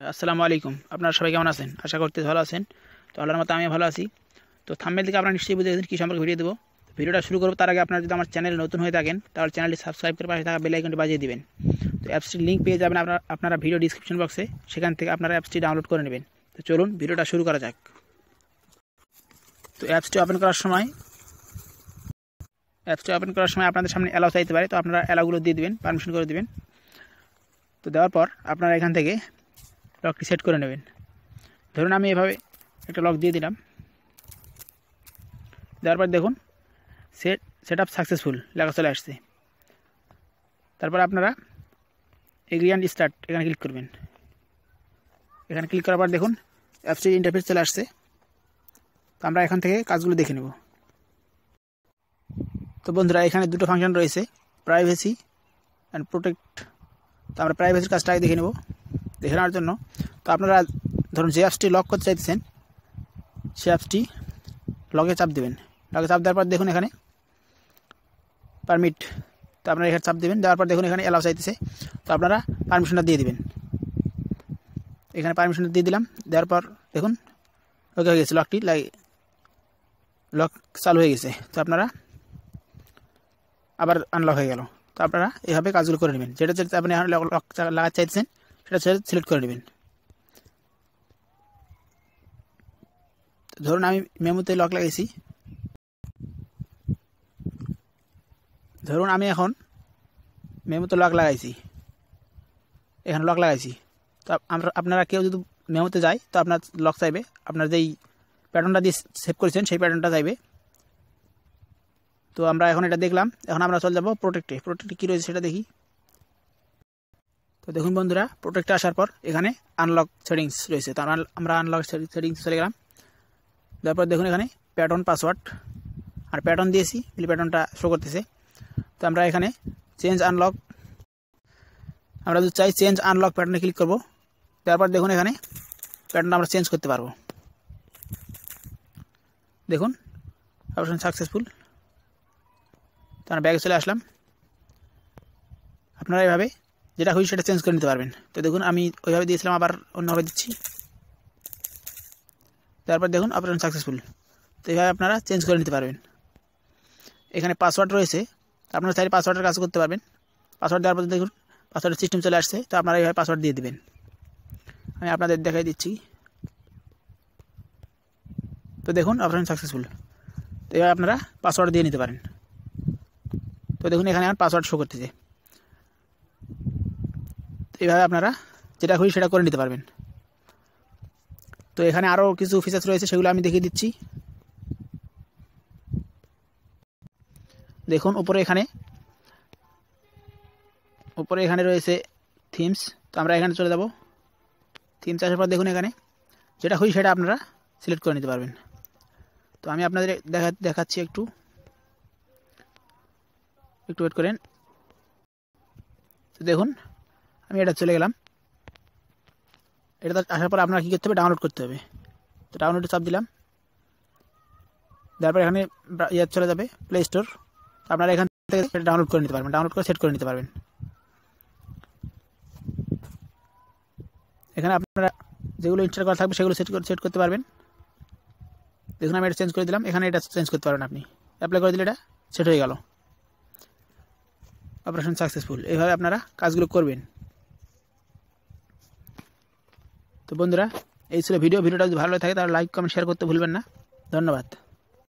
আসসালামু আলাইকুম। আপনারা সবাই কেমন আছেন? আশা করতে ভালো আছেন। তো আল্লাহর মতো আমিও ভালো আছি। তো থাম্বনেল থেকে আপনারা নিশ্চয়ই বুঝে গেছেন কী সম্পর্কে ভিডিও দেবো। ভিডিওটা শুরু করব তার আগে আপনারা যদি আমার চ্যানেলে নতুন হয়ে থাকেন তাহলে চ্যানেলটি সাবস্ক্রাইব করে পাশে থাকা বেল আইকনটি বাজিয়ে দিবেন। তো অ্যাপসটির লিঙ্ক পেয়ে যাবেন আপনারা ভিডিও ডিসক্রিপশন বক্সে, সেখান থেকে আপনারা অ্যাপসটি ডাউনলোড করে নেবেন। তো চলুন ভিডিওটা শুরু করা যাক। তো অ্যাপসটি ওপেন করার সময় আপনাদের সামনে অ্যালাউ চাইতে পারে। তো আপনারা অ্যালাউগুলো দিয়ে দেবেন, পারমিশন করে দেবেন। তো দেওয়ার পর আপনারা এখান থেকে লকটি সেট করে নেবেন। ধরুন আমি এভাবে একটা লক দিয়ে দিলাম। দেওয়ার পর দেখুন সেট আপ সাকসেসফুল লেখা চলে আসছে। তারপর আপনারা এগ্রি অ্যান্ড স্টার্ট এখানে ক্লিক করবেন। এখানে ক্লিক করার পর দেখুন অ্যাপসটির ইন্টারফেস চলে আসছে। তো আমরা এখান থেকে কাজগুলো দেখে নেব। তো বন্ধুরা, এখানে দুটো ফাংশন রয়েছে, প্রাইভেসি অ্যান্ড প্রোটেক্ট। তো আমরা প্রাইভেসির কাজটা আগে দেখে নেব। দেখে নেওয়ার জন্য তো আপনারা ধরুন যে অ্যাপসটি লক করতে চাইতেছেন সে অ্যাপসটি লগে চাপ দেবেন। লগে চাপ দেওয়ার পর দেখুন এখানে পারমিট। তো আপনারা এখানে চাপ দেবেন। দেওয়ার পর দেখুন এখানে অ্যালাউ চাইতেছে। তো আপনারা পারমিশনটা দিয়ে দেবেন। এখানে পারমিশনটা দিয়ে দিলাম। দেওয়ার পর দেখুন ওকে হয়ে গেছে, লক চালু হয়ে গেছে। তো আপনারা আবার আনলক হয়ে গেল। তো আপনারা এভাবে কাজগুলো করে নেবেন। যেটা আপনি এখন লক লাগাতে চাইতেছেন সেটা সিলেক্ট করে নেবেন। ধরুন আমি মেমোতে লক লাগাইছি। ধরুন আমি এখন মেমোতে লক লাগাইছি, এখানে লক লাগাইছি। তো আপনারা কেউ যদি মেমোতে যায় তো আপনার লক চাইবে, আপনার যেই প্যাটার্নটা দিয়ে সেভ করেছেন সেই প্যাটার্নটা চাইবে। তো আমরা এখন এটা দেখলাম। এখন আমরা চলে যাবো প্রোটেক্টে কী রয়েছে সেটা দেখি। তো দেখুন বন্ধুরা, প্রোটেক্টে আসার পর এখানে আনলক সেটিংস রয়েছে। তো আমরা আনলক সেটিংস চলে গেলাম। তারপর দেখুন এখানে প্যাটার্ন পাসওয়ার্ড আর প্যাটার্ন দিয়েছি, প্যাটার্নটা শো করতেছে। তো আমরা এখানে আমরা যদি চাই চেঞ্জ আনলক প্যাটার্নে ক্লিক করব। তারপর দেখুন এখানে প্যাটার্নটা আমরা চেঞ্জ করতে পারবো। দেখুন অপশন সাকসেসফুল। তো আমরা ব্যাগে চলে আসলাম। আপনারা এভাবে যেটা খুশি সেটা চেঞ্জ করে নিতে পারবেন। তো দেখুন আমি ওইভাবে দিয়েছিলাম, আবার অন্যভাবে দিচ্ছি। তারপর দেখুন অপশন সাকসেসফুল। তো এইভাবে আপনারা চেঞ্জ করে নিতে পারবেন। এখানে পাসওয়ার্ড রয়েছে, আপনারা চাইলে পাসওয়ার্ডের কাজ করতে পারবেন। পাসওয়ার্ড দেওয়ার পর দেখুন পাসওয়ার্ডের সিস্টেম চলে আসছে। তো আপনারা এইভাবে পাসওয়ার্ড দিয়ে দেবেন। আমি আপনাদের দেখাই দিচ্ছি। তো দেখুন অপশন সাকসেসফুল। তো এইভাবে আপনারা পাসওয়ার্ড দিয়ে নিতে পারেন। তো দেখুন এখানে আমার পাসওয়ার্ড শো করতেছে। তো এইভাবে আপনারা যেটা খুশি সেটা করে নিতে পারবেন। তো এখানে আরও কিছু ফিচার্স রয়েছে, সেগুলো আমি দেখিয়ে দিচ্ছি। দেখুন উপরে এখানে রয়েছে থিমস। তো আমরা এখানে চলে যাব। থিমস আসার পর দেখুন এখানে যেটা খুশি সেটা আপনারা সিলেক্ট করে নিতে পারবেন। তো আমি আপনাদের দেখাচ্ছি, একটু ওয়েট করেন। তো দেখুন আমি এটা চলে গেলাম। এটা আসার পর আপনারা কী করতে হবে, ডাউনলোড করতে হবে। তো ডাউনলোডে চাপ দিলাম। তারপর এখানে চলে যাবে প্লে স্টোর। আপনারা এখান থেকে এটা ডাউনলোড করে নিতে পারবেন, ডাউনলোড করে সেট করে নিতে পারবেন। এখানে আপনারা যেগুলো ইনস্টল করা থাকবে সেগুলো সেট করতে পারবেন। দেখুন আমি এটা চেঞ্জ করে দিলাম। এখানে এটা চেঞ্জ করতে পারবেন আপনি। অ্যাপ্লাই করে দিলে এটা সেট হয়ে গেল। Operation successful. এইভাবে আপনারা কাজগুলো করবেন। তো বন্ধুরা, এই ছিল ভিডিওটা যদি ভালো লাগে তাহলে লাইক কমেন্ট শেয়ার করতে ভুলবেন না। ধন্যবাদ।